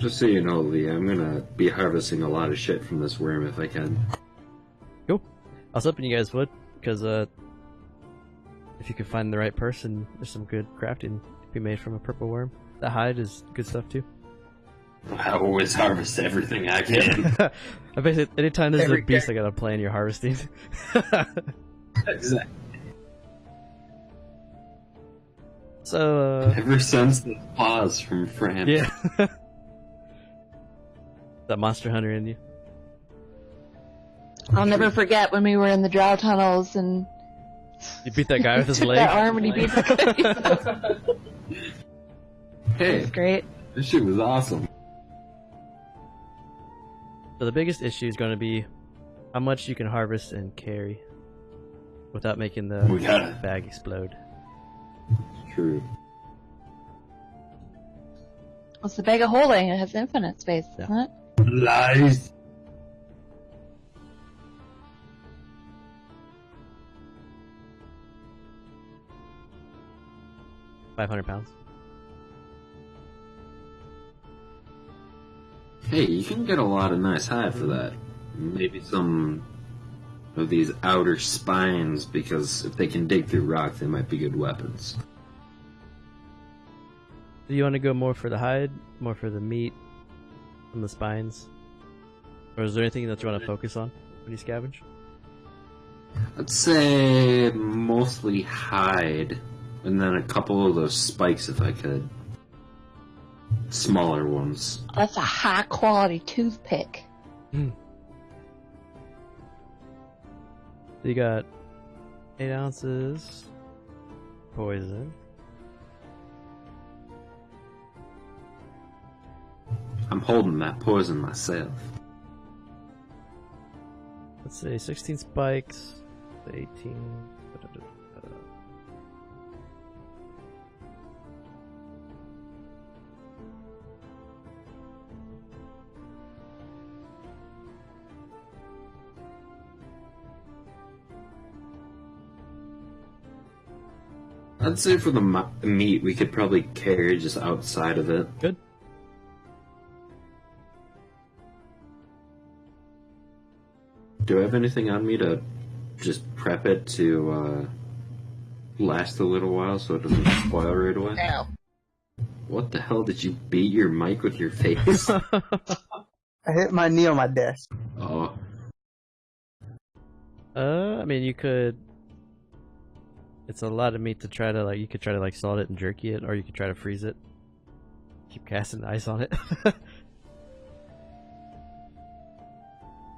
Just so you know, Lee, I'm gonna be harvesting a lot of shit from this worm if I can. Cool. I was hoping you guys would, because if you could find the right person, there's some good crafting to be made from a purple worm. The hide is good stuff too. I always harvest everything I can. I basically, anytime there's a beast, I gotta plan your harvesting. Exactly. So, ever since the pause from France. Yeah. That monster hunter in you. I'll never forget when we were in the drow tunnels and You beat that guy with his took leg? that arm and he beat the guy. Hey, That's great. this shit was awesome. So the biggest issue is going to be how much you can harvest and carry without making the We gotta. bag explode. True. It's the bag of holding. It has infinite space, doesn't it? Lies. £500. Hey, you can get a lot of nice hide for that. Maybe some of these outer spines, because if they can dig through rock, they might be good weapons. Do you want to go more for the hide, more for the meat, and the spines? Or is there anything that you want to focus on when you scavenge? I'd say mostly hide, and then a couple of those spikes if I could. Smaller ones. That's a high quality toothpick. So you got 8 ounces poison. I'm holding that poison myself. Let's say 16 spikes, 18. I'd say for the meat, we could probably carry just outside of it. Good. Do I have anything on me to just prep it to last a little while so it doesn't spoil right away? Ow. What the hell did you beat your mic with your face? I hit my knee on my desk. Oh, I mean, you could. It's a lot of meat to try to you could try to salt it and jerky it, or you could try to freeze it. Keep casting ice on it.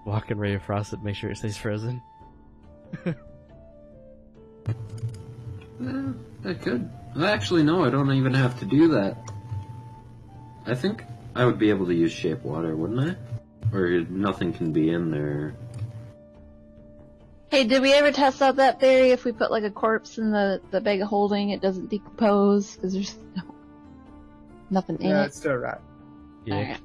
Walk and ready to frost it, make sure it stays frozen. I could. Actually, no, I don't even have to do that. I think I would be able to use shape water, wouldn't I? Or nothing can be in there. Hey, did we ever test out that theory? If we put a corpse in the bag of holding, it doesn't decompose because there's nothing in Yeah, it. it's still right. Yeah. Alright.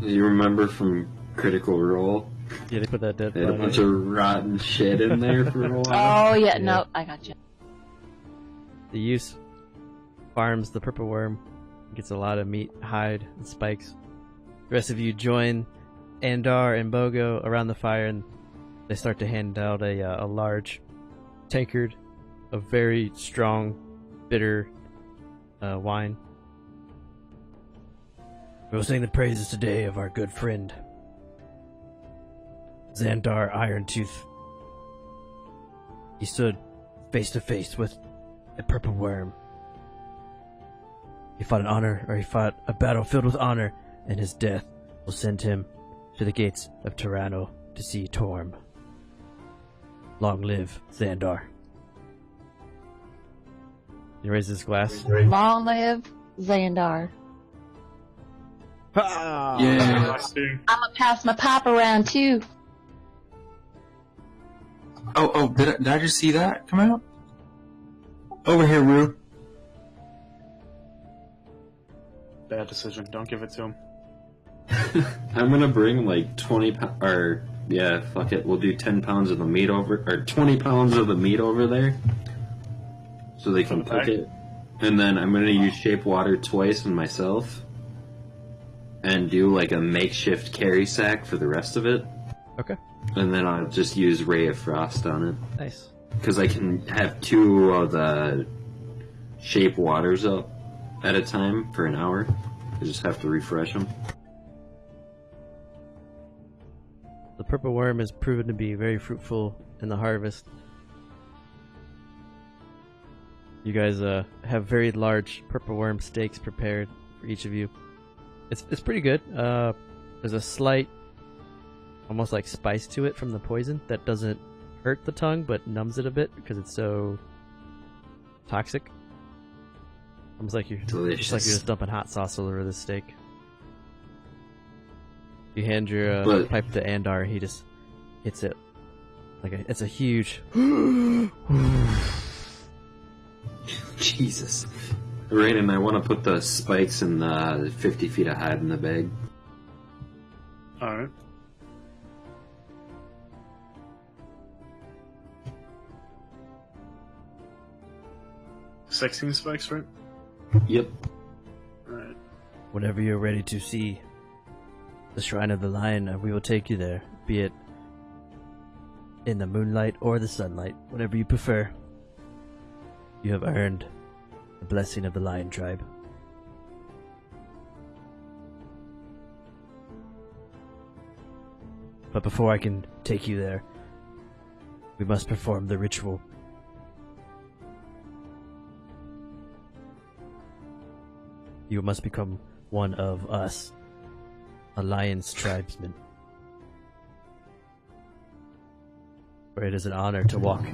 You remember from Critical Role? Yeah, they put that dead They had a body. bunch of rotten shit in there for a while. Oh yeah, Yeah. no, I got you. The use farms the purple worm, gets a lot of meat, hide, and spikes. The rest of you join Andar and Bogo around the fire, and they start to hand out a large tankard of very strong, bitter wine. We'll sing the praises today of our good friend, Xandar Irontooth. He stood face to face with a purple worm. He fought an honor, or he fought a battle filled with honor, and his death will send him to the gates of Tyranno to see Torm. Long live Xandar. He raises his glass. Long live Xandar. Ah! Yeah. I'm gonna pass my pop around too. Oh, did I just see that come out? Over here, Rue. Bad decision. Don't give it to him. I'm gonna bring 20 pounds, or yeah, fuck it, we'll do 10 pounds of the meat over, or 20 pounds of the meat over there, so they can cook it. And then I'm going to use shape water twice on myself. And do like a makeshift carry sack for the rest of it. Okay. And then I'll just use Ray of Frost on it. Nice. Because I can have 2 of the shape waters up at a time for an hour. I just have to refresh them. The purple worm has proven to be very fruitful in the harvest. You guys have very large purple worm steaks prepared for each of you. It's pretty good. There's a slight, almost like spice to it from the poison that doesn't hurt the tongue but numbs it a bit because it's so toxic. Almost like you're just dumping hot sauce all over the steak. You hand your pipe to Andar, he just hits it like it's a huge. Jesus. Right, and I want to put the spikes and the 50 feet of hide in the bag. Alright. $16 spikes, right? Yep. Alright. Whenever you're ready to see the Shrine of the Lion, we will take you there, be it in the moonlight or the sunlight, whatever you prefer. You have earned the blessing of the Lion Tribe. But before I can take you there, we must perform the ritual. You must become one of us, a lion's tribesman. For it is an honor to walk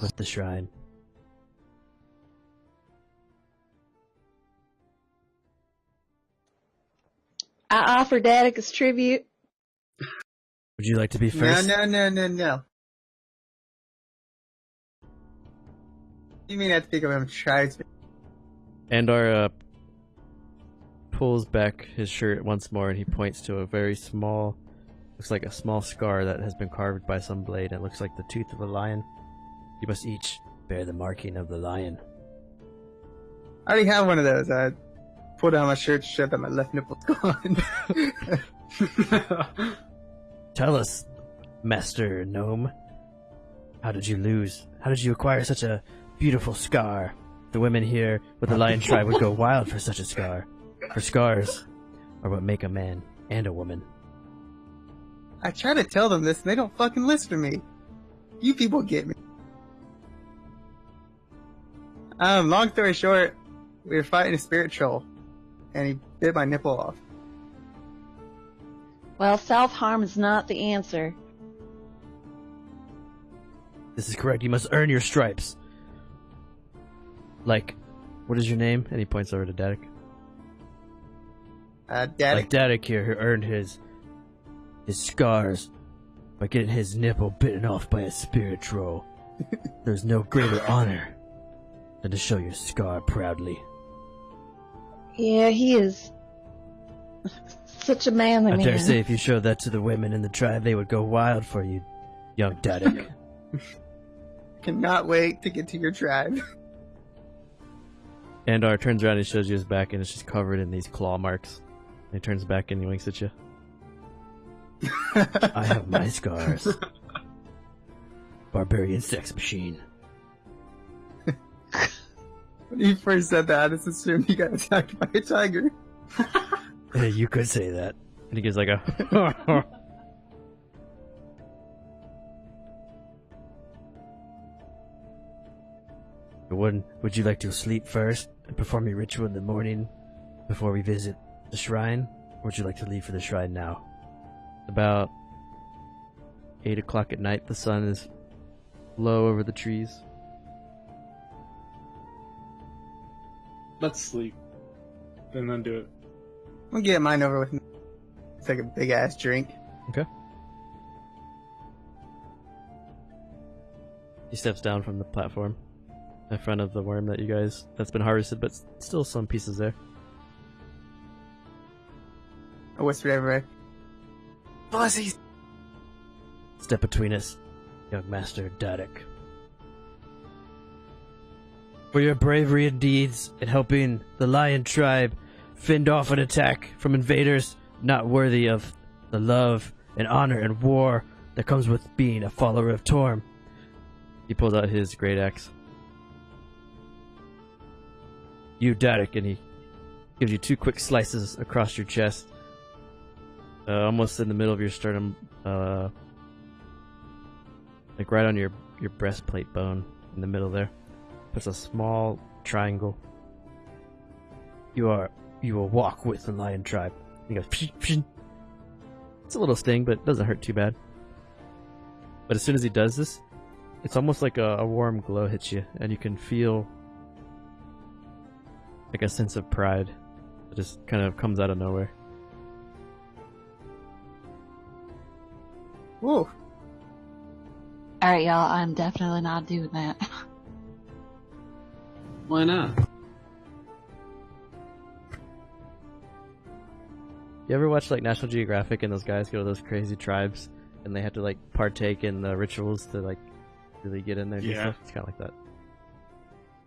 with the shrine. I offer Daddicus tribute. Would you like to be first? No. You mean I have to pick up him tribesman? Andar pulls back his shirt once more and he points to a very small, looks like a small scar that has been carved by some blade. It looks like the tooth of a lion. You must each bear the marking of the lion. I already have one of those. I pulled down my shirt to show that my left nipple's gone. Tell us, Master Gnome, how did you lose? How did you acquire such a beautiful scar? The women here with the Lion Tribe would go wild for such a scar. For scars are what make a man and a woman. I try to tell them this and they don't fucking listen to me. You people get me. Long story short, we were fighting a spirit troll and he bit my nipple off. Well, self-harm is not the answer. This is correct. You must earn your stripes. Like, what is your name? And he points over to Daddick. Daddick. Like Daddick here, who earned his scars by getting his nipple bitten off by a spirit troll. There's no greater honor than to show your scar proudly. Yeah, he is such a manly man. I dare say if you showed that to the women in the tribe, they would go wild for you, young Daddick. Cannot wait to get to your tribe. Andar turns around and shows you his back, and it's just covered in these claw marks. And he turns back and he winks at you. I have my scars. Barbarian sex machine. When you first said that, I just assumed you got attacked by a tiger. Hey, you could say that. And he gives like a... Would you like to sleep first and perform your ritual in the morning before we visit the shrine? Or would you like to leave for the shrine now? About 8 o'clock at night, the sun is low over the trees. Let's sleep. And then do it. I'm gonna get mine over with. It's like a big ass drink. Okay. He steps down from the platform in front of the worm that's been harvested, but still some pieces there. I whispered everywhere. Fuzzies! Step between us, young Master Daddick. for your bravery and deeds in helping the lion tribe fend off an attack from invaders not worthy of the love and honor and war that comes with being a follower of Torm. He pulls out his great axe. You, Derek, and he gives you 2 quick slices across your chest, almost in the middle of your sternum, like right on your breastplate bone in the middle there. Puts a small triangle. You will walk with the lion tribe. He goes, psh, psh. It's a little sting, but it doesn't hurt too bad. But as soon as he does this, it's almost like a warm glow hits you, and you can feel like a sense of pride that just kind of comes out of nowhere. Ooh. Alright, y'all, I'm definitely not doing that. Why not? You ever watch like National Geographic and those guys go to those crazy tribes and they have to like partake in the rituals to like really get in there? And Yeah. stuff? It's kind of like that.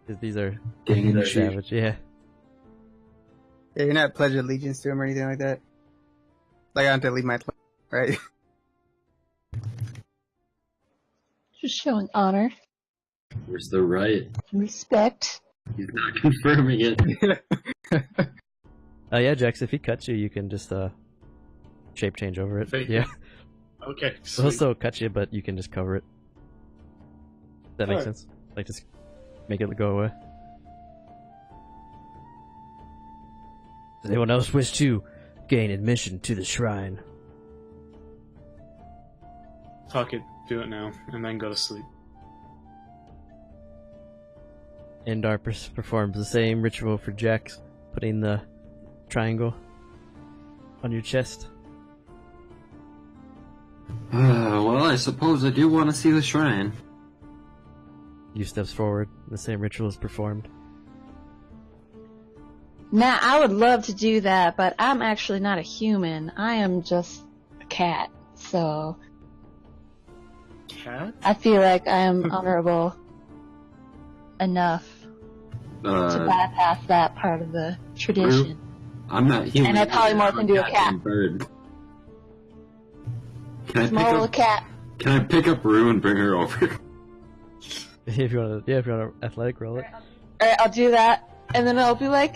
'Cause these are Gang they're chief. savage. Yeah. Yeah, you're not pledge allegiance to him or anything like that. Like, I have to leave my place, right? Just showing honor Where's the right? and respect. He's not confirming it. Yeah, Jax, if he cuts you, you can just shape change over it. Fake Yeah. Okay. So he'll Sweet. still cut you, but you can just cover it. Does that make Alright. sense? Like just make it go away. Does anyone else wish to gain admission to the shrine? Fuck it. Do it now, and then go to sleep. Endar performs the same ritual for Jax, putting the triangle on your chest. Well, I suppose I do want to see the shrine. You steps forward. The same ritual is performed. Now, I would love to do that, but I'm actually not a human. I am just a cat. So, Cat? I feel like I am honorable enough to bypass that part of the tradition. I'm not human. And I polymorph I'm into a goddamn cat. Bird. Can I Small pick little up? cat. Can I pick up Rue and bring her over? If you want to, yeah, if you want to athletic roll it. Alright, I'll do that. And then I'll be like,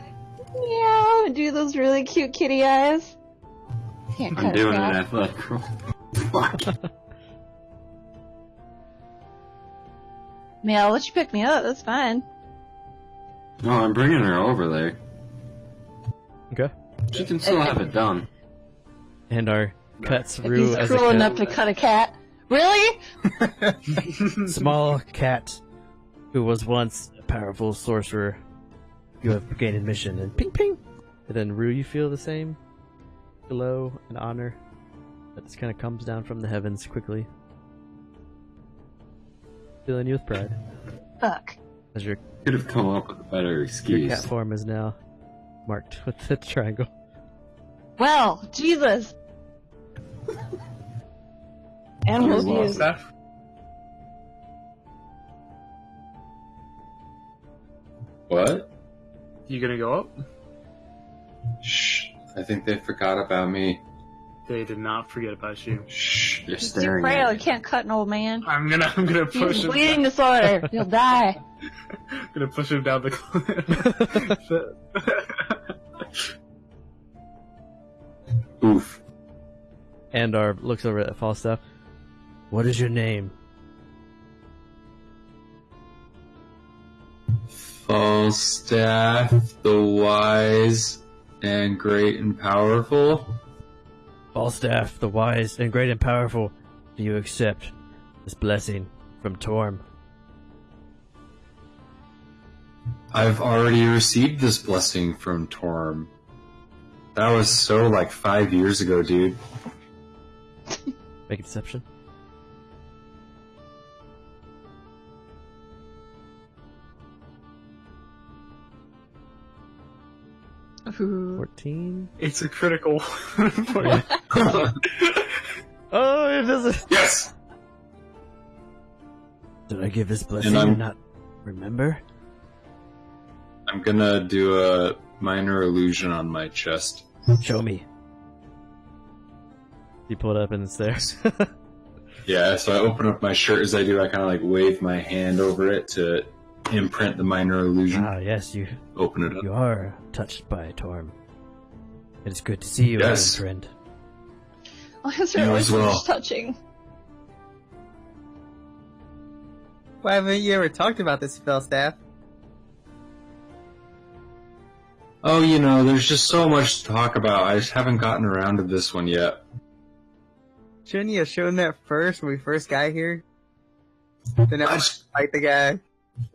meow, and do those really cute kitty eyes. Can't cut I'm doing a an cat. athletic roll. Fuck. Man, I'll let you pick me up. That's fine. No, I'm bringing her over there. Okay. She can still have it done. Endar cuts If Rue he's as a cruel cat. enough to cut a cat. Really? Small cat who was once a powerful sorcerer. You have gained admission, and ping ping. And then Rue, you feel the same glow and honor that just kind of comes down from the heavens quickly, filling you with pride. Fuck. As your Could have come up with a better cat excuse. form is now marked with the triangle. Well, Jesus. Animal You lost abuse. That? What? You gonna go up? Shh. I think they forgot about me. They did not forget about you. Shh. You're He's too staring frail. at He me. can't cut an old man. I'm gonna He push has him. bleeding disorder. He'll die. Gonna push him down the cliff. Oof. Andar looks over at Falstaff. What is your name? Falstaff, the wise and great and powerful. Falstaff, the wise and great and powerful, do you accept this blessing from Torm? I've already received this blessing from Torm. That was so like 5 years ago, dude. Make a deception. Ooh. 14. It's a critical. Yeah. Oh, it doesn't. Yes! Did I give this blessing I'm- and not remember? I'm gonna do a minor illusion on my chest. Show me. You pull it up and it's there. Yeah, so I open up my shirt as I do. I kind of like wave my hand over it to imprint the minor illusion. Ah, yes, you Open it up. you are touched by Torm. It is good to see you Yes. again, friend. Why is You there always as so well. much touching? Why haven't you ever talked about this spell, Staff? Oh, there's just so much to talk about. I just haven't gotten around to this one yet. Shouldn't you have shown that first when we first got here? Then I fight the guy.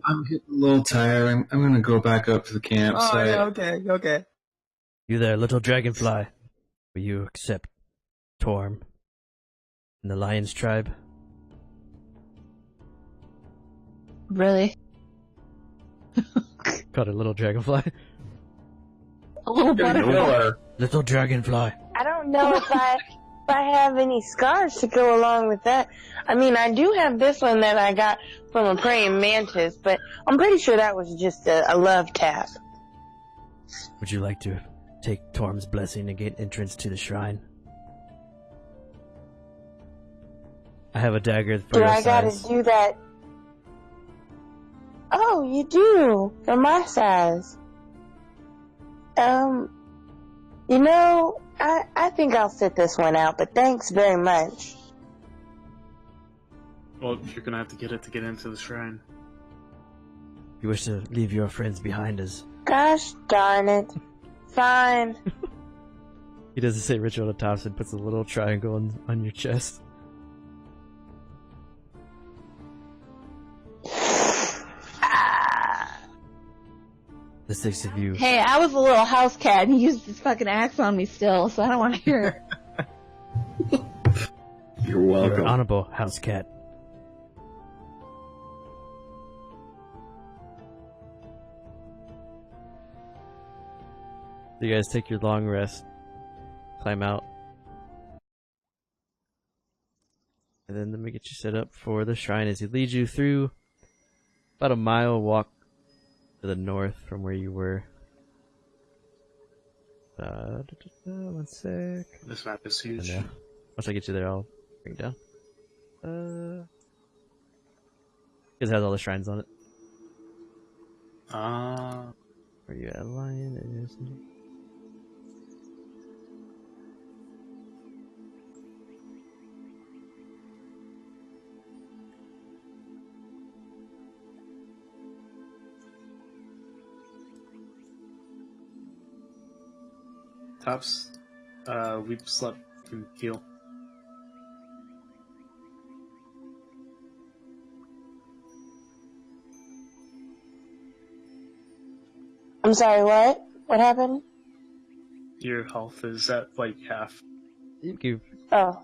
I'm getting a little tired. I'm gonna go back up to the Oh, campsite. yeah, okay. You there, little dragonfly. Will you accept Torm and the Lion's tribe? Really? Called it little dragonfly. A little Getting butterfly. nowhere. Little dragonfly. I don't know if I have any scars to go along with that. I mean, I do have this one that I got from a praying mantis, but I'm pretty sure that was just a love tap. Would you like to take Torm's blessing and gain entrance to the shrine? I have a dagger for Do your I gotta size. do that? Oh, you do, for my size. I think I'll sit this one out, but thanks very much. Well, you're gonna have to get it to get into the shrine. You wish to leave your friends behind us. Gosh darn it. Fine. He doesn't say ritual on the top, so he puts a little triangle on your chest. The six of you. Hey, I was a little house cat and he used his fucking axe on me still, so I don't want to hear it. You're You're welcome. an honorable house cat. You guys take your long rest, climb out, and then let me get you set up for the shrine as he leads you through about a mile walk to the north from where you were. One sec. This map is And, huge. once I get you there, I'll bring it down. It has all the shrines on it. Where you at, lion? It is. Tops. We slept in heal. I'm sorry, what? What happened? Your health is at like half. You Oh,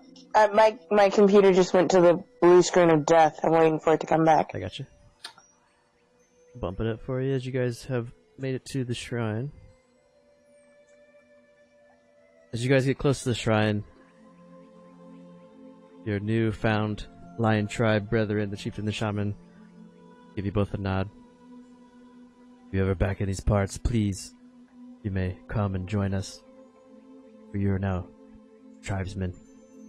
my computer just went to the blue screen of death. I'm waiting for it to come back. I got you. Bump it up for you as you guys have made it to the shrine. As you guys get close to the shrine, your newfound lion tribe brethren, the chieftain and the shaman, give you both a nod. If you're ever back in these parts, please, you may come and join us, for you are now tribesmen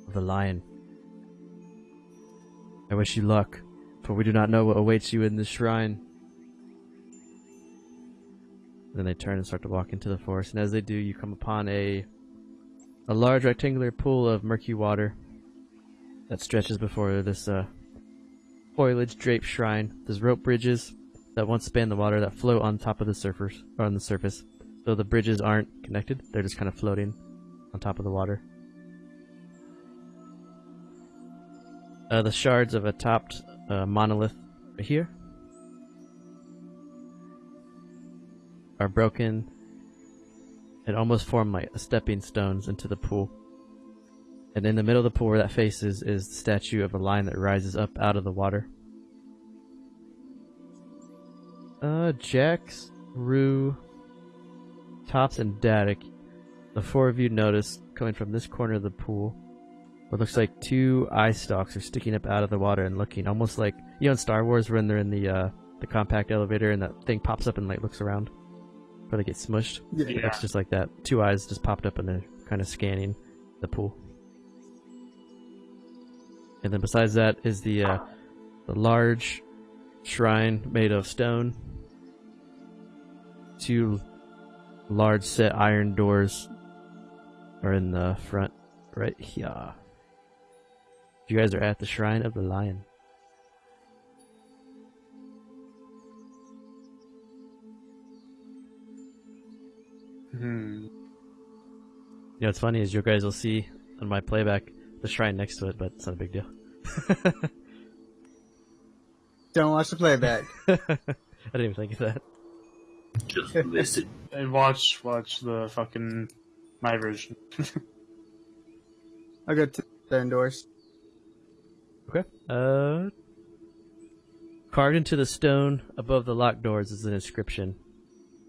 of the lion. I wish you luck, for we do not know what awaits you in this shrine. Then they turn and start to walk into the forest, and as they do, you come upon a large rectangular pool of murky water that stretches before this foliage-draped shrine. There's rope bridges that once span the water that float on top of the surface, or on the surface. So the bridges aren't connected; they're just kind of floating on top of the water. The shards of a topped monolith right here are broken and almost form like stepping stones into the pool. And in the middle of the pool where that faces is the statue of a lion that rises up out of the water. Jax, Rue, Tops, and Dadik, the four of you notice coming from this corner of the pool what looks like two eye stalks are sticking up out of the water and looking almost like, you know, in Star Wars when they're in the compact elevator and that thing pops up and like looks around. Probably get smushed. Yeah. Looks just like that. Two eyes just popped up and they're kind of scanning the pool. And then besides that is the large shrine made of stone. Two large set iron doors are in the front right here. You guys are at the Shrine of the Lion. You know what's funny is you guys will see on my playback the shrine next to it, but it's not a big deal. Don't watch the playback. I didn't even think of that. Just listen. And watch the fucking my version. I'll go to the indoors. Okay. Carved into the stone above the locked doors is an inscription.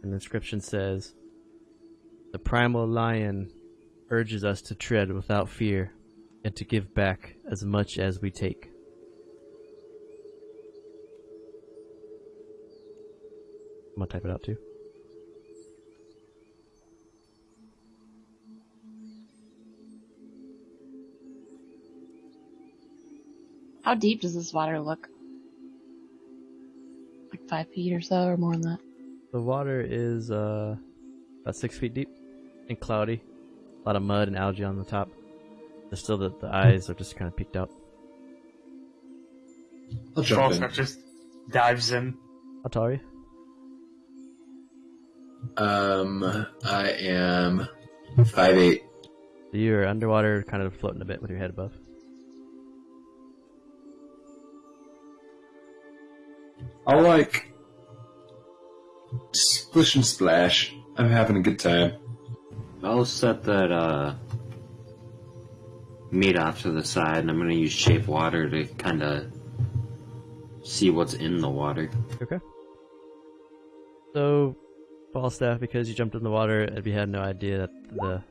An inscription says, "The primal lion urges us to tread without fear and to give back as much as we take." I'm gonna type it out too. How deep does this water look? Like 5 feet or so, or more than that? The water is about 6 feet deep and cloudy. A lot of mud and algae on the top. There's still the eyes are just kind of peeked out. I'll jump in. Falstaff just dives in. How tall are you? I am 5'8". So you're underwater, kind of floating a bit with your head above. I'll like splish and splash. I'm having a good time. I'll set that meat off to the side, and I'm gonna use shape water to kind of see what's in the water. Okay. So, Falstaff, because you jumped in the water and we had no idea that the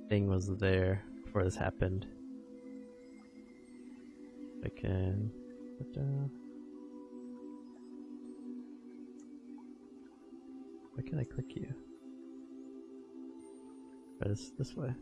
thing was there before this happened. I can put down. Why can't I click you? Try this way.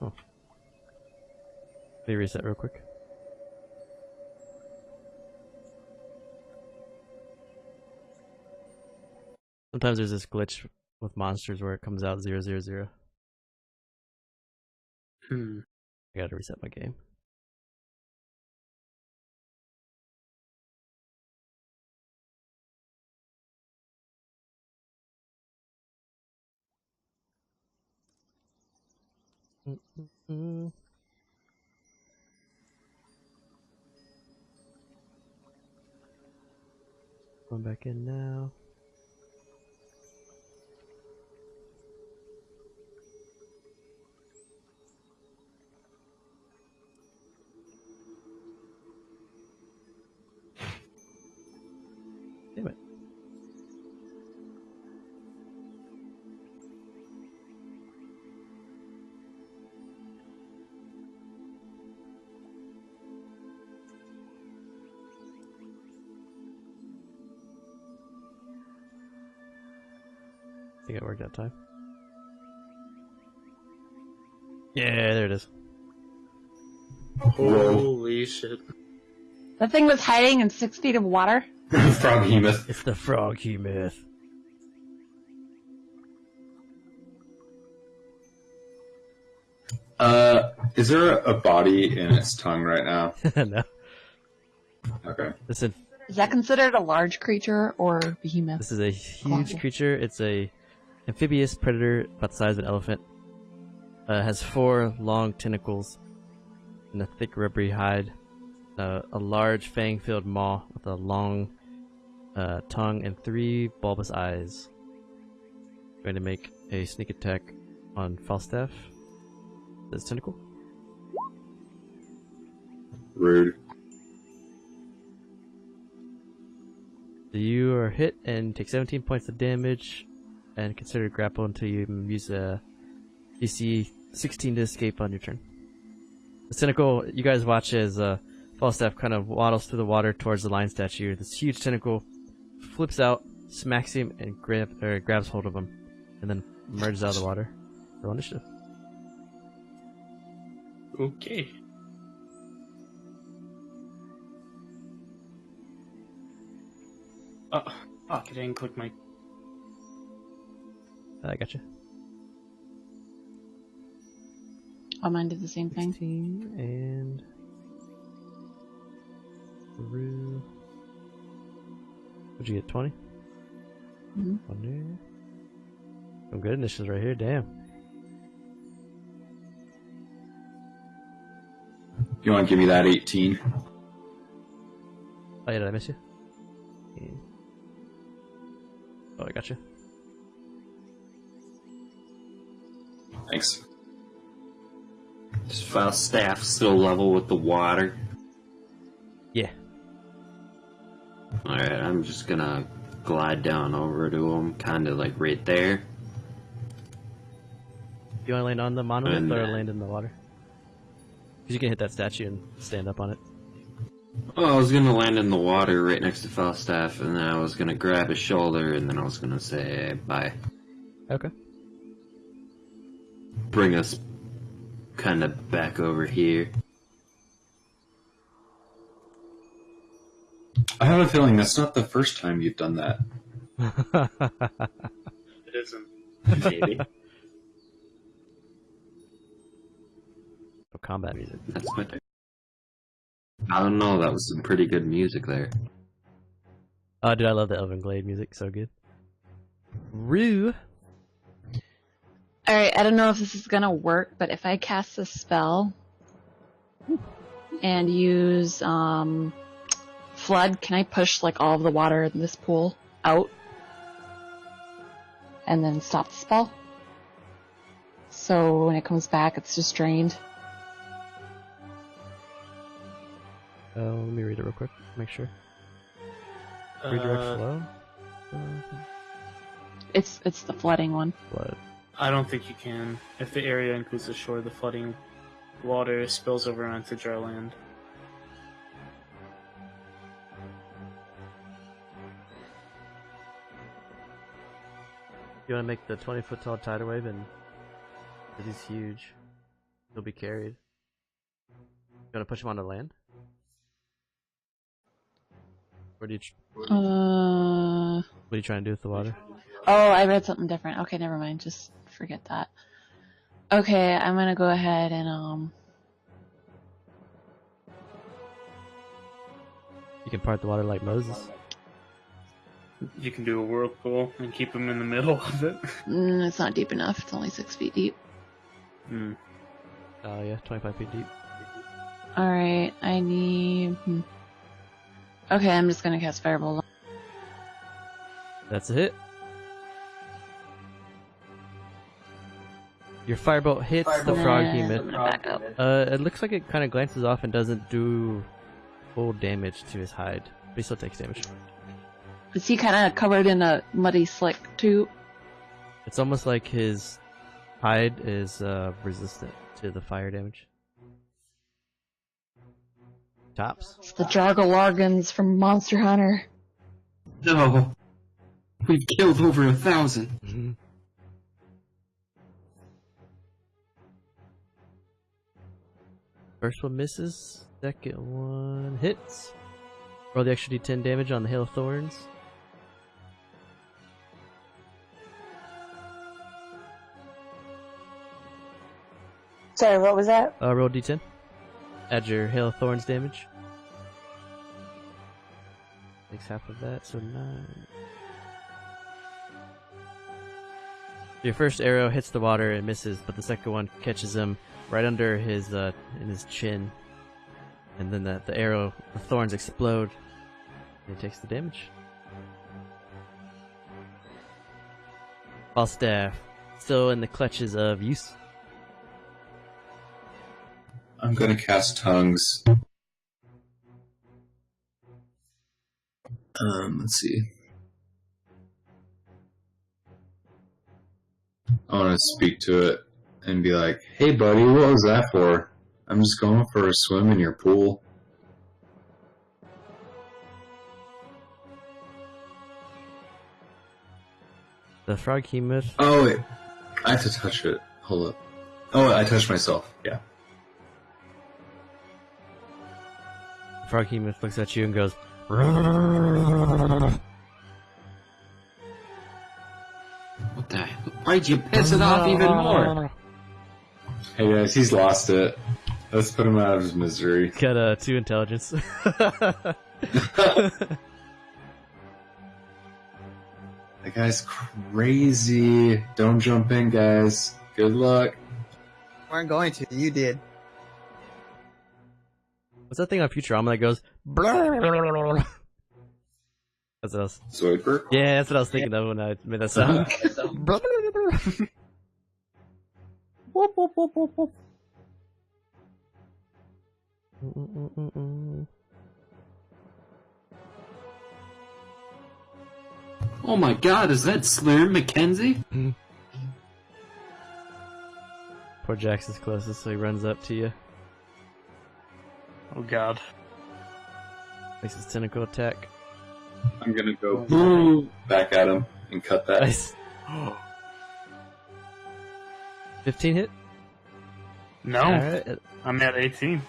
Oh. Let me reset real quick. Sometimes there's this glitch with monsters where it comes out 000. I gotta reset my game. Going back in now. Damn it. I think it worked that time. Yeah, there it is. Holy shit. That thing was hiding in 6 feet of water? Froghemoth. It's the Froghemoth. Is there a body in its tongue right now? No. Okay. Listen, Is that considered a large creature or behemoth? this is a huge creature. It's a amphibious predator about the size of an elephant. Has 4 long tentacles and a thick rubbery hide. A large fang-filled maw with a long tongue and 3 bulbous eyes. Going to make a sneak attack on Falstaff. This tentacle. Rude. So you are hit and take 17 points of damage, and consider grapple until you use a DC 16 to escape on your turn. The tentacle, you guys watch as Falstaff kind of waddles through the water towards the lion statue. This huge tentacle flips out, smacks him, and grabs hold of him, and then emerges out of the water. Roll initiative. Okay. Oh, fuck, I didn't click my... I gotcha. Oh, mine did the same thing. 16 and... Rue. What'd you get, 20? Mhm. One there. Some good initiatives right here, damn. You want to give me that 18? Oh yeah, did I miss you? Yeah. Oh, I gotcha. Thanks. Is Falstaff still level with the water? Yeah. Alright, I'm just gonna glide down over to him, kinda like right there. You want to land on the monolith And, or land in the water? Because you can hit that statue and stand up on it. Oh, I was gonna land in the water right next to Falstaff, and then I was gonna grab his shoulder, and then I was gonna say bye. Okay. Bring us kinda back over here. I have a feeling that's not the first time you've done that. It isn't. Maybe. Oh, combat music. That's my turn. I don't know, that was some pretty good music there. Oh, dude, I love the Elven Glade music. So good. Rue. Alright, I don't know if this is gonna work, but if I cast a spell and use Flood, can I push like all of the water in this pool out? And then stop the spell? So when it comes back, it's just drained. Let me read it real quick. Make sure. Redirect flow. It's the flooding one. Flood. I don't think you can. If the area includes the shore, the flooding water spills over onto dry land. You want to make the 20-foot tall tidal wave, and because he's huge, he'll be carried. You want to push him onto land? What are you trying to do with the water? Oh, I read something different. Okay, never mind. Just forget that. Okay, I'm gonna go ahead and You can part the water like Moses. You can do a whirlpool and keep him in the middle of it. it's not deep enough. It's only 6 feet deep. Hmm. Oh yeah, 25 feet deep. Alright, I need... Okay, I'm just gonna cast Fireball. That's a hit. Your firebolt hits the frog I'm human. gonna back up. It looks like it kind of glances off and doesn't do full damage to his hide, but he still takes damage. Is he kind of covered in a muddy slick too? It's almost like his hide is resistant to the fire damage. Tops. It's the Jargalargans from Monster Hunter. No! We've killed over 1,000! First one misses, second one hits. Roll the extra d10 damage on the Hail of Thorns. Sorry, what was that? Roll d10. Add your Hail of Thorns damage. Takes half of that, so 9. Your first arrow hits the water and misses, but the second one catches him right under his in his chin. And then the thorns explode, and he takes the damage. Falstaff, still in the clutches of use. I'm gonna cast tongues. Let's see. I want to speak to it and be like, "Hey, buddy, what was that for? I'm just going for a swim in your pool." The froghemoth. Oh wait, I have to touch it. Hold up. Oh, I touched myself. Yeah. Froghemoth looks at you and goes. What the hell? Why'd you piss it off even more? Hey guys, he's lost it. Let's put him out of his misery. Got 2 intelligence. That guy's crazy. Don't jump in, guys. Good luck. Weren't going to. You did. What's that thing on Futurama that goes? That's what I was. Zoidberg? Yeah, that's what I was thinking of when I made that sound. Oh my god, is that Slurm Mackenzie? Poor Jackson's closest, so he runs up to you. Oh god. Makes his tentacle attack. I'm gonna go boom back at him and cut that. Nice. 15 hit? No, Alright. I'm at 18.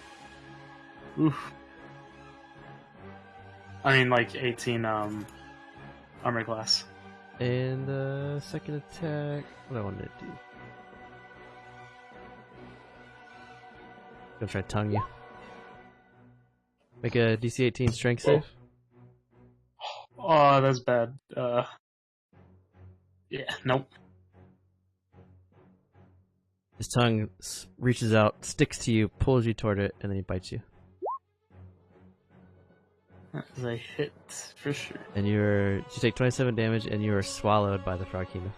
Oof. I mean, like 18 armor class. And second attack. What do I want to do? Gonna try to tongue you. Make a DC 18 strength save. Oh, that's bad. Yeah, nope. His tongue reaches out, sticks to you, pulls you toward it, and then he bites you. That's a hit for sure. And you take 27 damage, and you are swallowed by the froghemoth.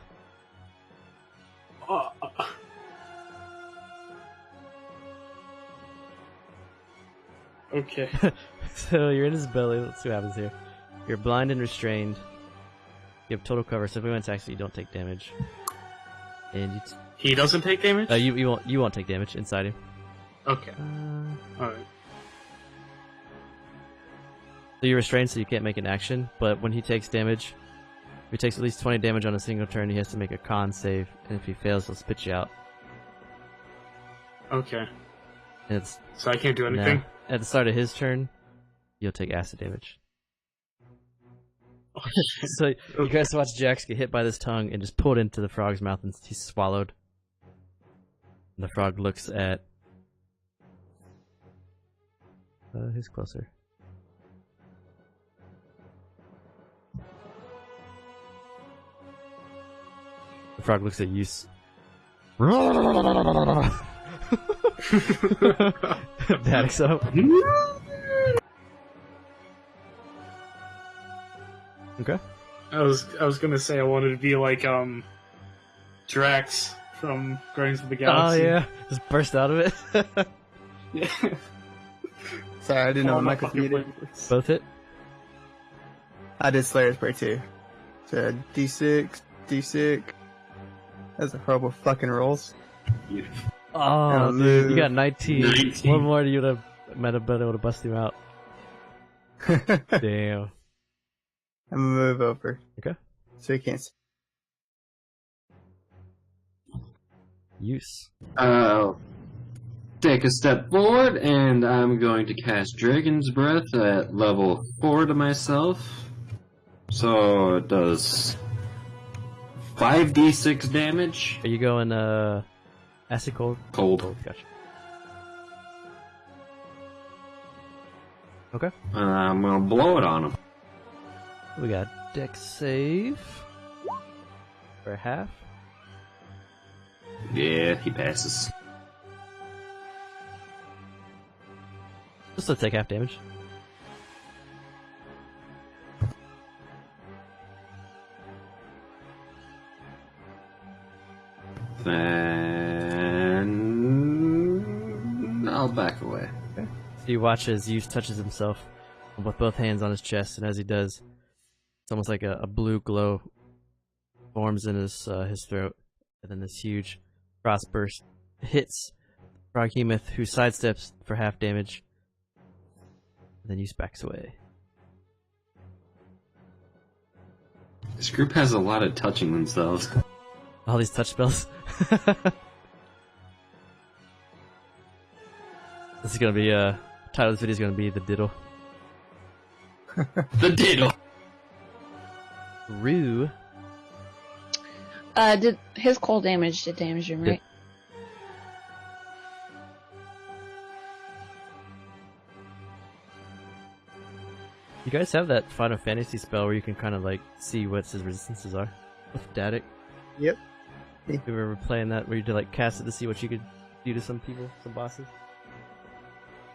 Okay. So you're in his belly. Let's see what happens here. You're blind and restrained. You have total cover, so if anyone attacks you, you don't take damage. And you He doesn't take damage? you won't take damage inside him. Okay. Alright. So you're restrained, so you can't make an action. But when he takes damage, if he takes at least 20 damage on a single turn, he has to make a con save, and if he fails, he'll spit you out. Okay. And it's So I can't do anything? at the start of his turn, you'll take acid damage. So you guys watch Jax get hit by this tongue and just pulled into the frog's mouth, and he's swallowed. And the frog looks at. Who's closer? The frog looks at you. Backs up. Okay. I was gonna say I wanted to be like Drax from Guardians of the Oh Galaxy. yeah, just burst out of it. Yeah. Sorry, I didn't know Oh, my my mic was fucking muted. flavors. Both hit. I did Slayer's Prayer too. So D6, D6. That's a horrible fucking rolls. Oh, Oh, dude, you dude. got 19. 19. One more, you might have been able to bust him out. Damn. I'm gonna move over. Okay. So you can't see. Use. Take a step forward, and I'm going to cast Dragon's Breath at level 4 to myself. So it does 5d6 damage. Are you going acid cold? Cold. Gotcha. Okay. And I'm gonna blow it on him. We got dex save for half. Yeah, he passes. Just to take half damage. Then I'll back away. So you watch as Use touches himself with both hands on his chest, and as he does, It's almost like a blue glow forms in his throat, and then this huge frost burst hits Froghemoth, who sidesteps for half damage, and then backs away. This group has a lot of touching themselves. All these touch spells. This is gonna be title of this video is gonna be the diddle. The diddle. Rue. Did his cold damage did damage him, right? You guys have that Final Fantasy spell where you can kind of like see what his resistances are with Datic. Yep. You ever playing that where you did like cast it to see what you could do to some people, some bosses?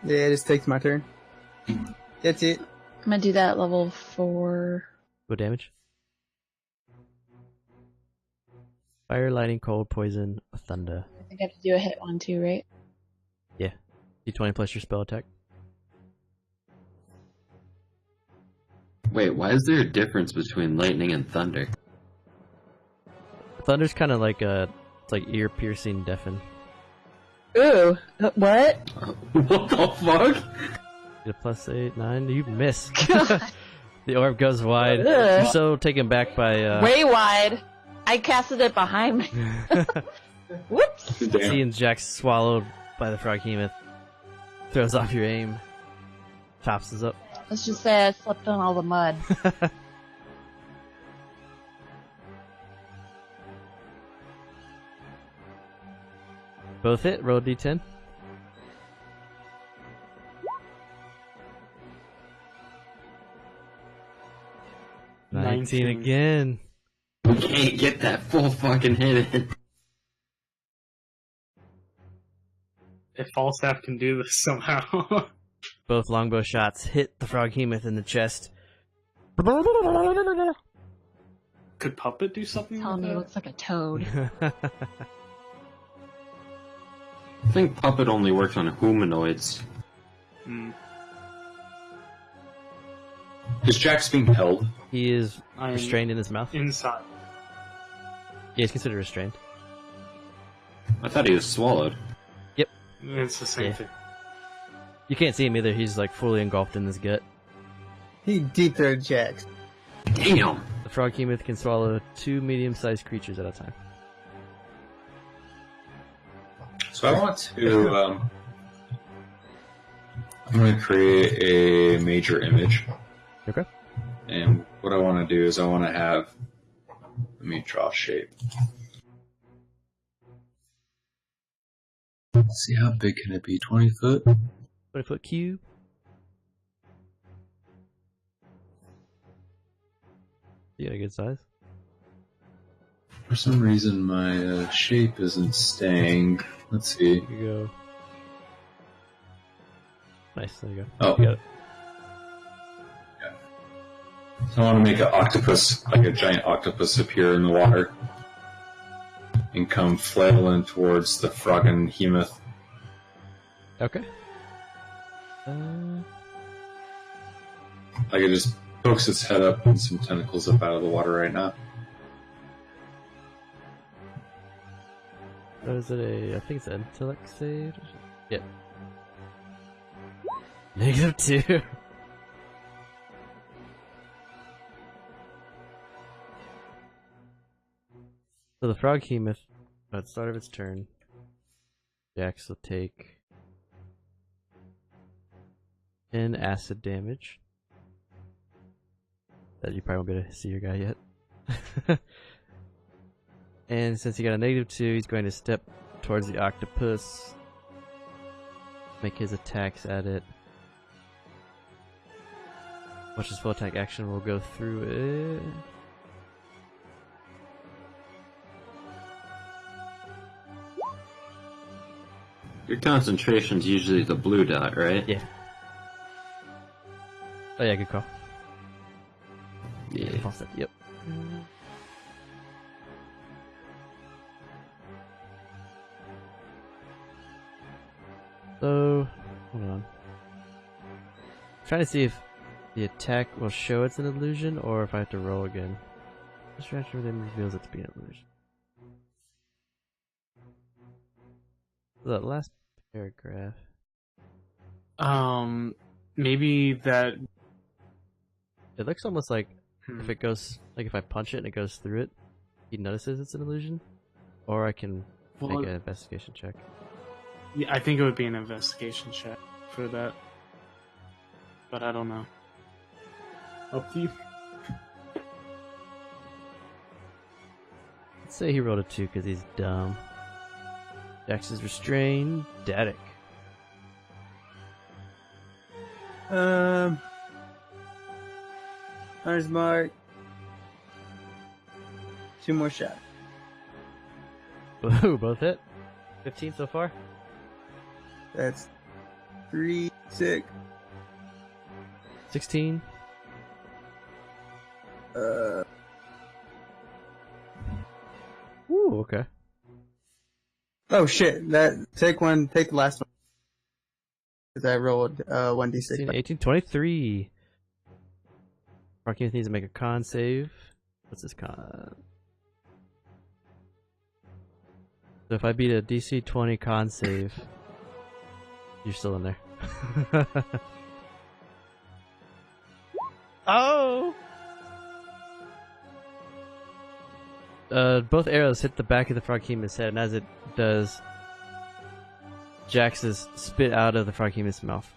Yeah, it just takes my turn. That's it. I'm gonna do that at level 4. What damage? Fire, lightning, cold, poison, thunder. I think I have to do a hit one too, right? Yeah. D20 plus your spell attack. Wait, why is there a difference between lightning and thunder? Thunder's kind of like it's like ear piercing, deafen. Ooh, what? What the fuck? Get a +8, 9. You miss. The orb goes wide. Ugh. You're so taken back by Way wide. I casted it behind me. Whoops. Damn. seeing Jack swallowed by the Froghemoth. Throws off your aim. Chops us up. Let's just say I slept on all the mud. Both hit. Roll D10. Nineteen 19. again. We can't get that full fucking hit in. If Falstaff can do this somehow. Both longbow shots hit the Froghemoth in the chest. Could Puppet do something Telling like me it that? looks like a toad. I think Puppet only works on humanoids. Hmm. Is Jax being held? He is I am restrained in his mouth. inside. He is considered restrained. I thought he was swallowed. It's the same Yeah. thing. You can't see him either. He's like fully engulfed in his gut. He deep throat Jax. Damn! The Froghemoth can swallow 2 medium-sized creatures at a time. So I want to. I'm going to create a major image. Okay. And what I want to do is I want to have. Let me draw a shape. Let's see, how big can it be? 20 foot? 20-foot cube. You got a good size. For some reason, my shape isn't staying. Let's see. Here you go. Nice, there you go. Oh. You got it. So I want to make an octopus, like a giant octopus, appear in the water and come flailing towards the Froghemoth. Okay. Like it just pokes its head up and some tentacles up out of the water right now. What is it? I think it's an intellect save. Yep. -2. So the Froghemoth, at the start of its turn, Jax will take 10 acid damage. That you probably won't be able to see your guy yet. And since he got a -2, he's going to step towards the octopus, make his attacks at it. Watch his full attack action will go through it. Your concentration's usually the blue dot, right? Yeah. Oh yeah, good call. Yeah. False step, yep. So, hold on. Trying to see if The attack will show it's an illusion, or if I have to roll again. Distraction within reveals it to be an illusion. The last paragraph. Maybe that. It looks almost like if it goes, like if I punch it and it goes through it, he notices it's an illusion. Or I can make an investigation check. Yeah, I think it would be an investigation check for that. But I don't know. Up to you. Let's say he rolled a 2 because he's dumb. Jax is restrained. Datic. Hunter's Mark. 2 more shots. Ooh, both hit. 15 so far. That's 3, 6. 16. Ooh, okay. Oh shit! Take the last one. Because I rolled 1d6. 16, 18, 23. Marquinhos needs to make a con save. What's his con? So if I beat a DC 20 con save, you're still in there. Oh! Both arrows hit the back of the Froghemoth's head, and as it does, Jax is spit out of the Froghemoth's mouth.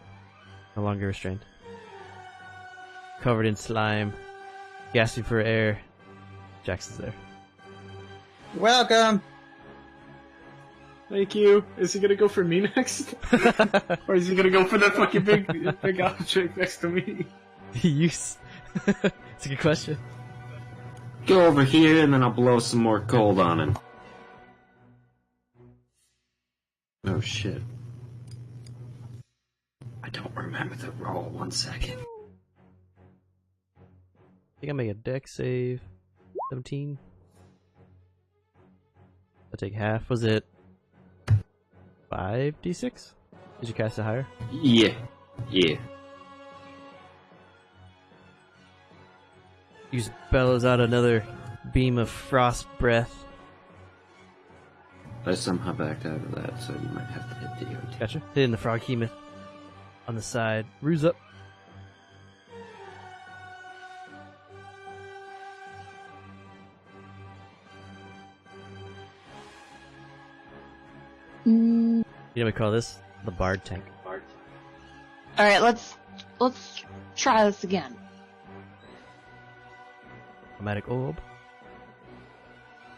No longer restrained. Covered in slime, gasping for air. Jax is there. Welcome! Thank you. Is he gonna go for me next? Or is he gonna go for that fucking big object next to me? Use. It's a good question. Go over here and then I'll blow some more cold on him. Oh shit. I don't remember the roll. 1 second. I think I make a deck save. 17. I'll take half. Was it 5d6? Did you cast it higher? Yeah. Use bellows out another beam of frost breath. I somehow backed out of that, so you might have to hit the OT. Gotcha. Hitting the Froghemoth on the side. Ruse up. You know what we call this? The Bard tank. Alright, let's try this again. Chromatic orb.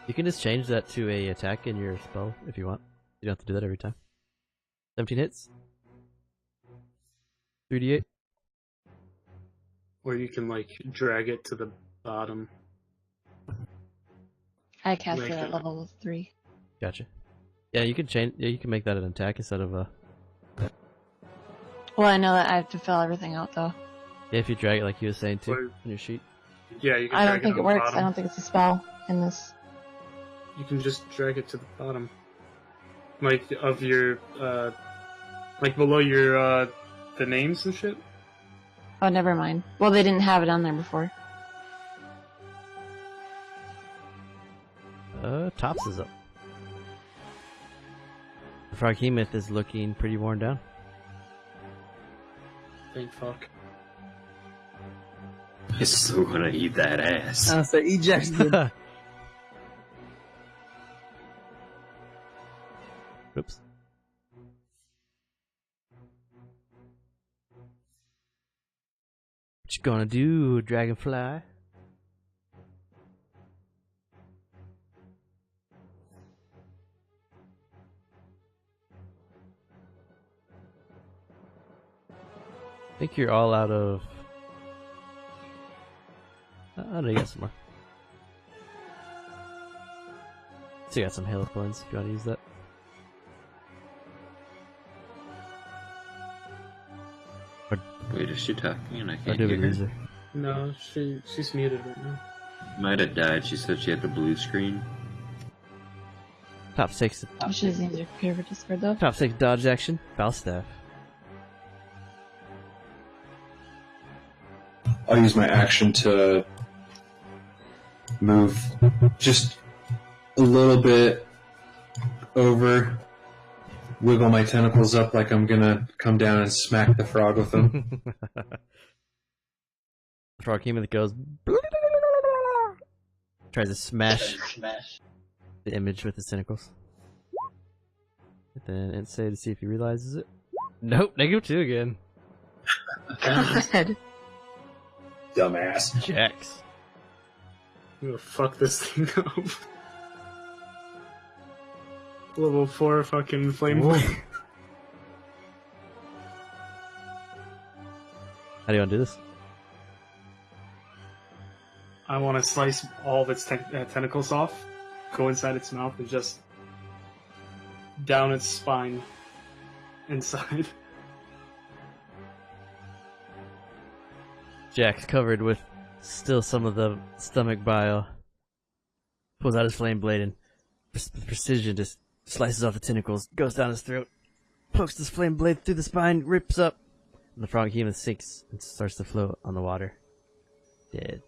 You can just change that to a attack in your spell if you want. You don't have to do that every time. 17 hits. 3d8. Or you can like drag it to the bottom. I cast it Like at level 3. Gotcha. Yeah, you can change. Yeah, you can make that an attack instead of a. Well, I know that I have to fill everything out though. Yeah, if you drag it like you were saying too Or- on your sheet. Yeah, you can I drag don't think it it on the works. bottom. I don't think it's a spell in this. You can just drag it to the bottom. Like, of your, like below your, the names and shit? Oh, never mind. Well, they didn't have it on there before. Tops is up. The Froghemoth is looking pretty worn down. Thank fuck. He's still gonna eat that ass. So ejected. Oops. What you gonna do, Dragonfly? I think you're all out of. Oh, no, you got some more. So you got some halo points if you want to use that. Wait, is she talking and I Or can't do we hear lose her? her? No, she's muted right now. Might have died. She said she had the blue screen. Top 6. She doesn't use her favorite Discord though. Top 6 dodge action. Falstaff. I'll use my action to move just a little bit over, wiggle my tentacles up like I'm gonna come down and smack the frog with them. The frog Hemoth goes. Tries to smash the image with his tentacles. And then say to see if he realizes it. Nope, -2 again. God. Dumbass. Jax. I'm gonna fuck this thing up. Level 4 fucking flame blade. How do you want to do this? I want to slice all of its tentacles off, go inside its mouth, and just down its spine inside. Jax, covered with still some of the stomach bile, pulls out his flame blade and with precision just slices off the tentacles, goes down his throat, pokes his flame blade through the spine, rips up, and the frog Hemoth sinks and starts to float on the water. Dead.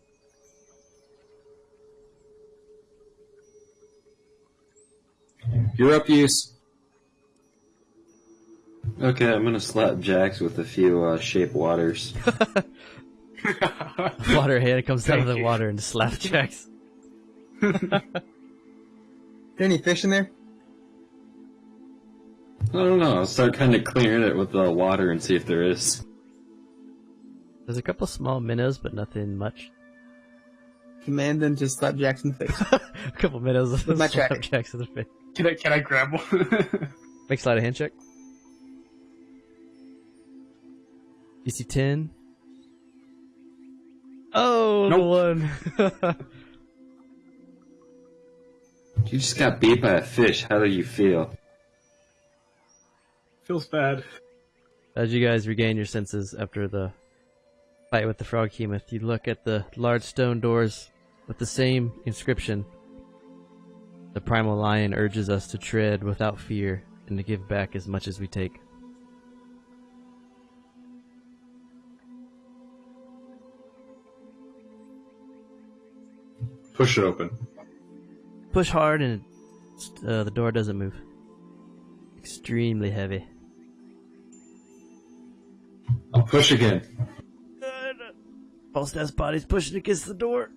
You're up, Use. Okay, I'm gonna slap Jax with a few shape waters. Water hand comes out of the water and slaps Jax. Is there any fish in there? I don't know, I'll start kind of clearing it with the water and see if there is. There's a couple small minnows, but nothing much. Command them to slap Jax in the face. A couple minnows With my slap tracker. Jax in the face. Can I grab one? Make slide a hand check. DC 10. Oh, Nope. the one. You just got beat by a fish, how do you feel? Feels bad. As you guys regain your senses after the fight with the frog Hemoth, you look at the large stone doors with the same inscription. The primal lion urges us to tread without fear and to give back as much as we take. Push it open. Push hard and the door doesn't move. Extremely heavy. I'll push again. Falstaff's body's pushing against the door.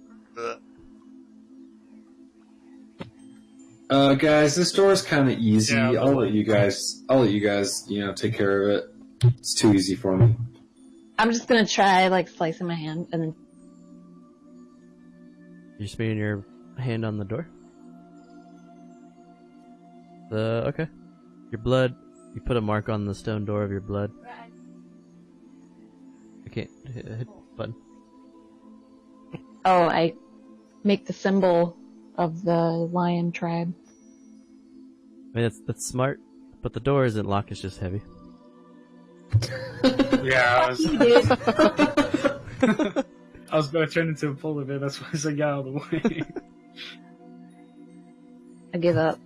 Guys, this door is kind of easy. Yeah, I'll let you guys, take care of it. It's too easy for me. I'm just gonna try, like, slicing my hand, and then You're smearing your hand on the door? Okay. Your blood, you put a mark on the stone door of your blood. I can't hit button. oh, I make the symbol of the lion tribe. I mean, that's smart, but the door isn't locked, it's just heavy. Yeah, You did. I was going to turn into a polar bear, that's why I said, get out of the way. I give up.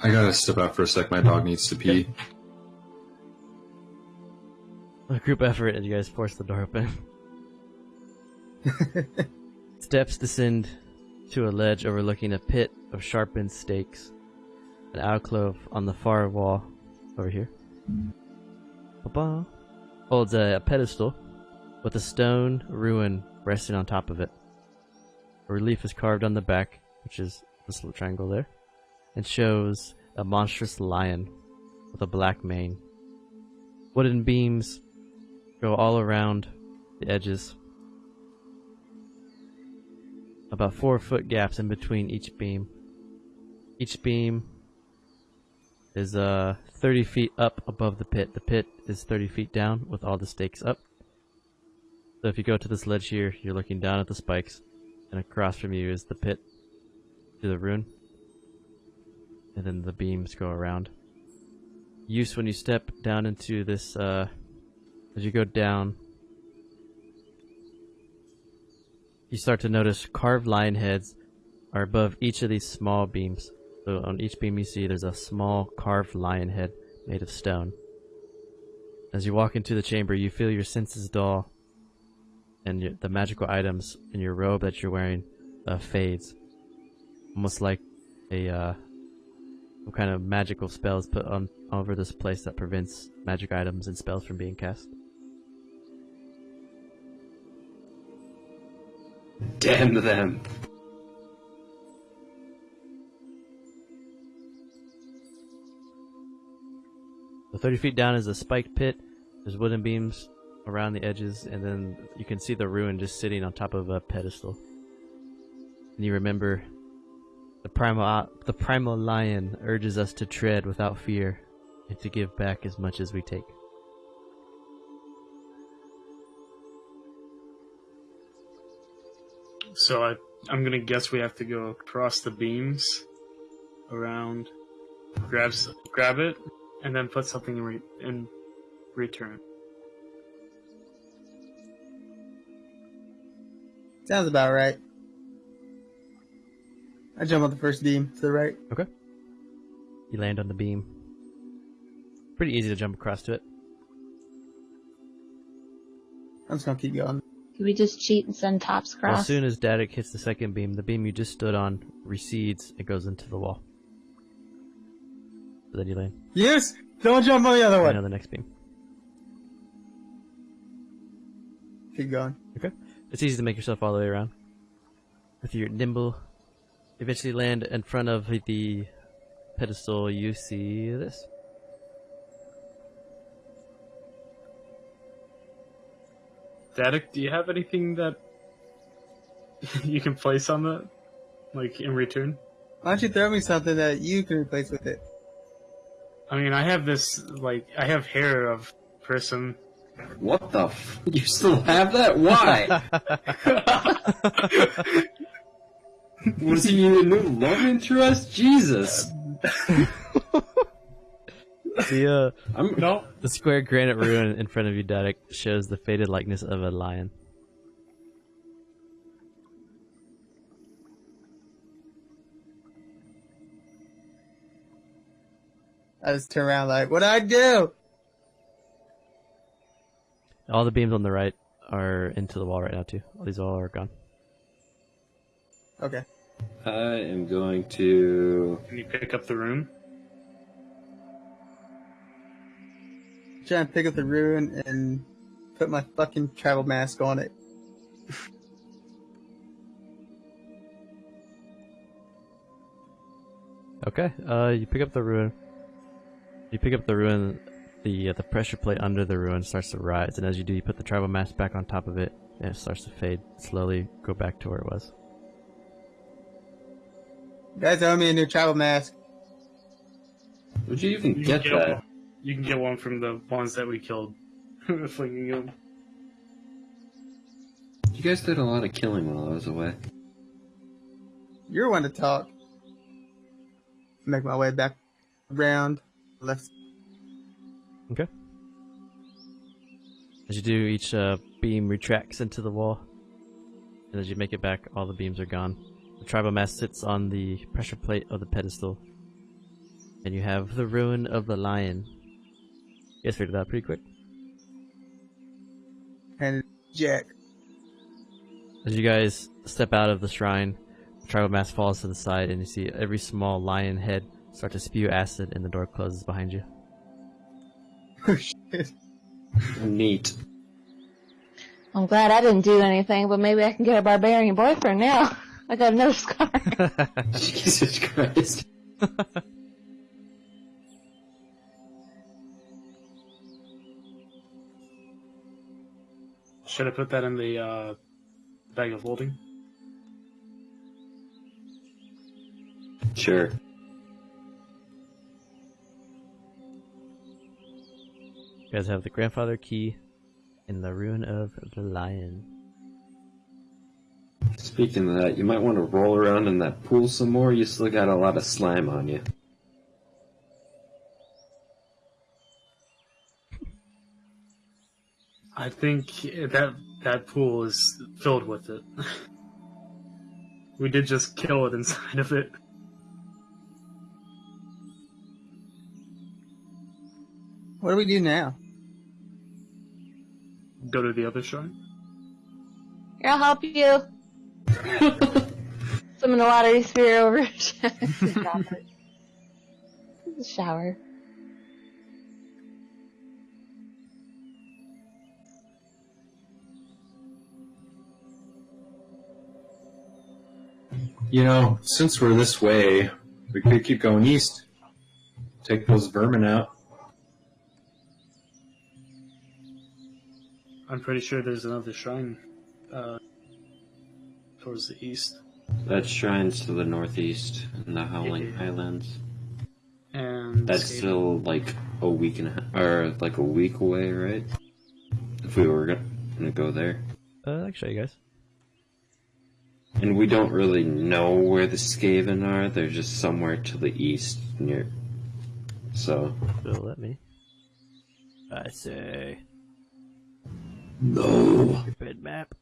I gotta step out for a sec. My dog needs to pee. A group effort as you guys force the door open. Steps descend to a ledge overlooking a pit of sharpened stakes. An alcove on the far wall over here. Ba-ba. Holds a pedestal with a stone ruin resting on top of it. A relief is carved on the back, which is this little triangle there, and shows a monstrous lion with a black mane. Wooden beams go all around the edges. About 4-foot gaps in between each beam. Each beam is 30 feet up above the pit. The pit is 30 feet down with all the stakes up. So if you go to this ledge here, you're looking down at the spikes, and across from you is the pit to the ruin. And then the beams go around. Use when you step down into this, as you go down, you start to notice carved lion heads are above each of these small beams. So on each beam you see there's a small carved lion head made of stone. As you walk into the chamber, you feel your senses dull and the magical items in your robe that you're wearing fades, almost like a some kind of magical spells put on over this place that prevents magic items and spells from being cast. Damn them. So 30 feet down is a spiked pit. There's wooden beams around the edges, and then you can see the ruin just sitting on top of a pedestal. And you remember the primal lion urges us to tread without fear and to give back as much as we take. So I'm gonna guess we have to go across the beams, around, grab it, and then put something in return. Sounds about right. I jump on the first beam to the right. Okay. You land on the beam. Pretty easy to jump across to it. I'm just gonna keep going. Can we just cheat and send tops Well, across? as soon as Dadik hits the second beam, the beam you just stood on recedes and goes into the wall. So then you land. Yes! Don't jump on the other Land one! on the next beam. Keep going. Okay. It's easy to make yourself all the way around. With your nimble, eventually land in front of the pedestal. You see this. Dadik, do you have anything that you can place on that, like in return? Why don't you throw me something that you can replace with it? I mean, I have this, I have hair of person. What the You still have that? Why? Was he your new love interest? Jesus. No. The square granite ruin in front of you, Dadik, shows the faded likeness of a lion. I just turn around like, what'd I do? All the beams on the right are into the wall right now, too. All these all are gone. Okay. I am going to... Can you pick up the rune? Try and pick up the rune and put my fucking travel mask on it. Okay, you pick up the ruin. You pick up the ruin, the pressure plate under the ruin starts to rise, and as you do, you put the tribal mask back on top of it, and it starts to fade, slowly go back to where it was. You guys owe me a new travel mask. Would you even You get can that? one. You can get one from the ones that we killed, flinging them. You guys did a lot of killing while I was away. You're one to talk. Make my way back around. Left. Okay. As you do, each beam retracts into the wall, and as you make it back, all the beams are gone. The tribal mask sits on the pressure plate of the pedestal, and you have the ruin of the lion. You guys figured it out pretty quick. And Jack. As you guys step out of the shrine, the tribal mask falls to the side, and you see every small lion head start to spew acid, and the door closes behind you. Oh shit. Neat. I'm glad I didn't do anything, but maybe I can get a barbarian boyfriend now. I got another scar. Jesus Christ. Should I put that in the bag of holding? Sure. You guys have the grandfather key in the ruin of the lion. Speaking of that, you might want to roll around in that pool some more. You still got a lot of slime on you. I think that pool is filled with it. We did just kill it inside of it. What do we do now? Go to the other shrine. Here, I'll help you. Summon a watery sphere over. The shower. You know, since we're this way, we could keep going east. Take those vermin out. I'm pretty sure there's another shrine towards the east. That shrine's to the northeast in the Howling Highlands. And That's still like a week and a half, or like a week away, right? If we were gonna go there. I can show you guys. And we don't really know where the Skaven are. They're just somewhere to the east near. So. So let me. I say. No. Stupid map.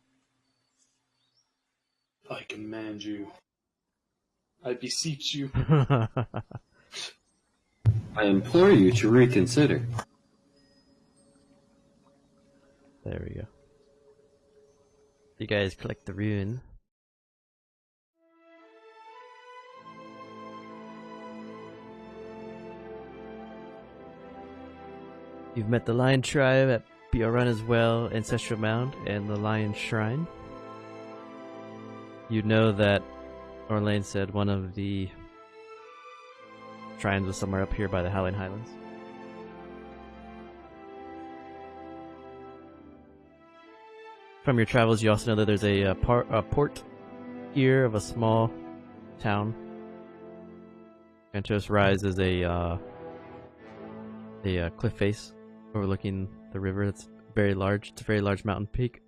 I command you. I beseech you. I implore you to reconsider. There we go. You guys collect the rune. You've met the Lion Tribe at Run as well, Ancestral Mound, and the Lion Shrine. You know that Orlane said one of the shrines was somewhere up here by the Howling Highlands. From your travels, you also know that there's a port here of a small town. Cantos Rise is a cliff face overlooking the river. That's very large. It's a very large mountain peak.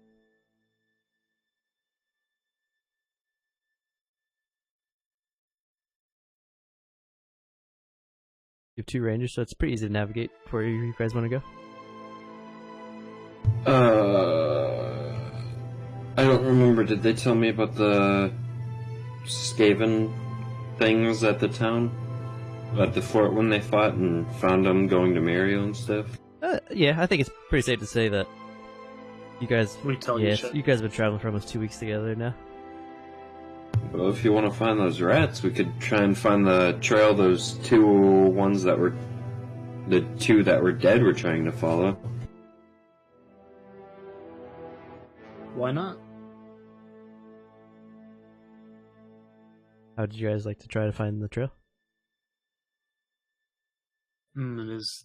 You have 2 rangers, so it's pretty easy to navigate for you guys want to go. I don't remember. Did they tell me about the Skaven things at the town? At the fort when they fought and found them going to Mario and stuff? Yeah, I think it's pretty safe to say that you guys... We tell you shit. You guys have been traveling for almost 2 weeks together now. Well, if you want to find those rats, we could try and find the trail those 2 ones that were... The 2 that were dead were trying to follow. Why not? How would you guys like to try to find the trail? It is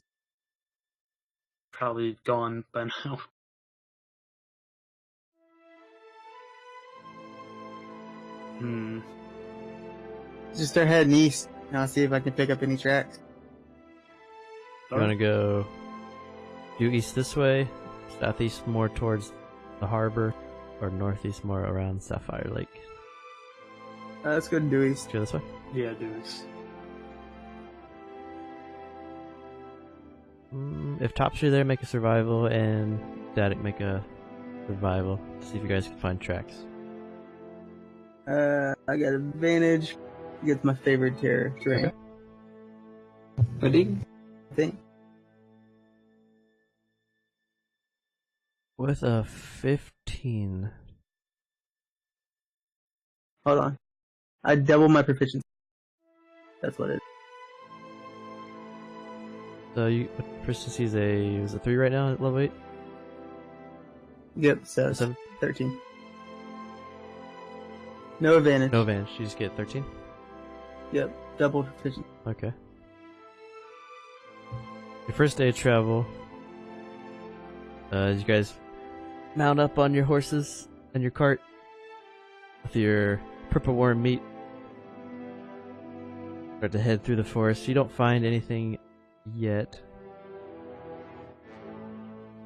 probably gone by now. Just start heading east, and I'll see if I can pick up any tracks. You want to go due east this way, southeast more towards the harbor, or northeast more around Sapphire Lake? Let's go due east. Go this way? Yeah, dudes. If Topsy there, make a survival, and Datic make a survival to see if you guys can find tracks. I got advantage. It's my favorite terrain. Okay. Pudding? I think. With a 15. Hold on. I double my proficiency. That's what it is. So you proficiency is a 3 right now at level 8? Yep, so 7? 13. No advantage. No advantage, you just get 13? Yep, double proficiency. Okay. Your first day of travel, as you guys mount up on your horses and your cart with your purple worm meat, start to head through the forest. You don't find anything yet.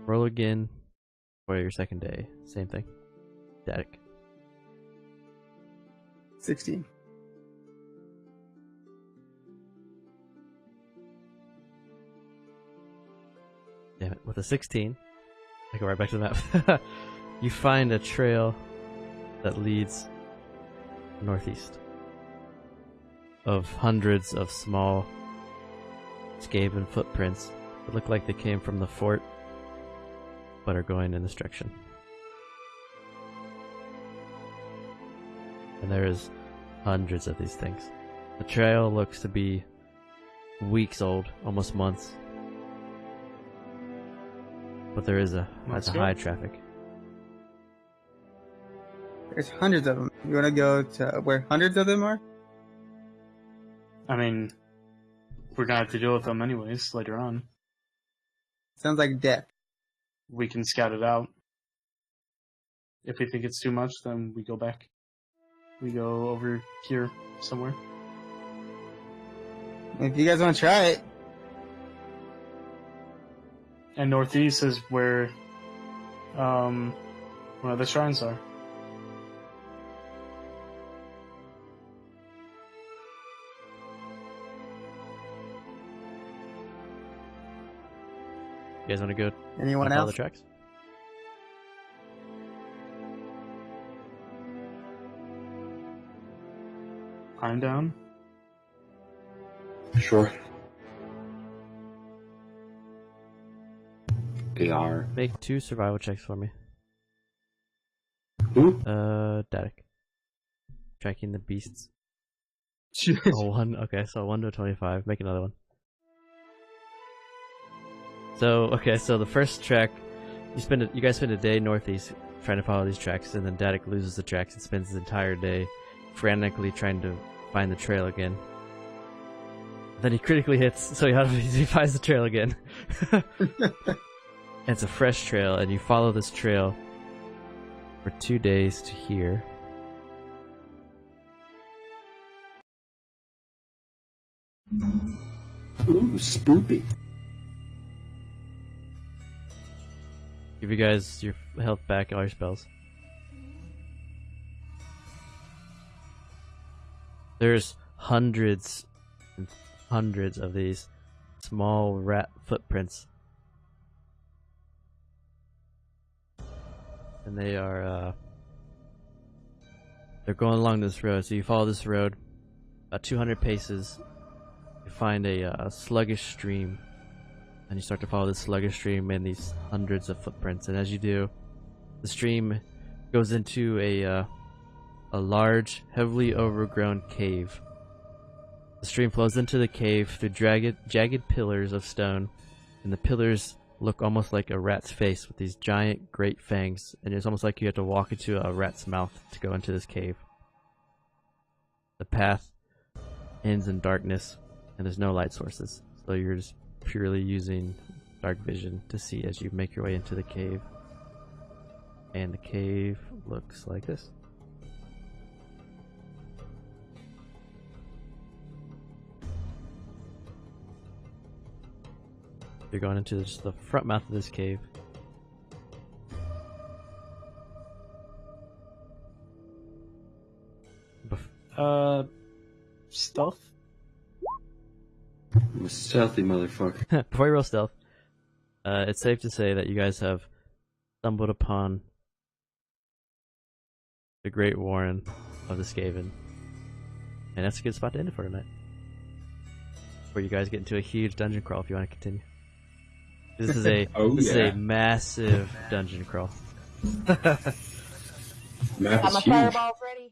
Roll again for your second day. Same thing. Static. 16. Damn it. With a 16, I go right back to the map. You find a trail that leads northeast of hundreds of small Skaven footprints that look like they came from the fort but are going in this direction. and there is hundreds of these things. The trail looks to be weeks old, almost months. But there is that's a high traffic. There's hundreds of them. You want to go to where hundreds of them are? I mean, we're gonna have to deal with them anyways later on. Sounds like death. We can scout it out. If we think it's too much, then we go back. We go over here somewhere. If you guys want to try it. And northeast is where one of the shrines are. You guys want to go Anyone follow else? the tracks? Climb down. Sure. They are. Make 2 survival checks for me. Who? Datic. Tracking the beasts. Oh, 1. Okay, so 1 to 25. Make another one. So, okay, so the first track, you guys spend a day northeast trying to follow these tracks, and then Datic loses the tracks and spends his entire day frantically trying to find the trail again. Then he critically hits, so he finds the trail again. And it's a fresh trail, and you follow this trail for 2 days to here. Ooh, spoopy. Give you guys your health back, all your spells. There's hundreds and hundreds of these small rat footprints. And they are, they're going along this road. So you follow this road, about 200 paces, you find a sluggish stream. And you start to follow this sluggish stream and these hundreds of footprints. And as you do, the stream goes into a large, heavily overgrown cave. The stream flows into the cave through jagged pillars of stone, and the pillars look almost like a rat's face with these giant, great fangs. And it's almost like you have to walk into a rat's mouth to go into this cave. The path ends in darkness, and there's no light sources, so you're just purely using dark vision to see as you make your way into the cave. And the cave looks like this. You're going into just the front mouth of this cave. Stealth? I'm a stealthy motherfucker. Before you roll stealth, it's safe to say that you guys have stumbled upon the Great Warren of the Skaven. And that's a good spot to end it for tonight. Where you guys get into a huge dungeon crawl if you want to continue. This is a this is a massive dungeon crawl. Map Got is my huge. fireballs ready.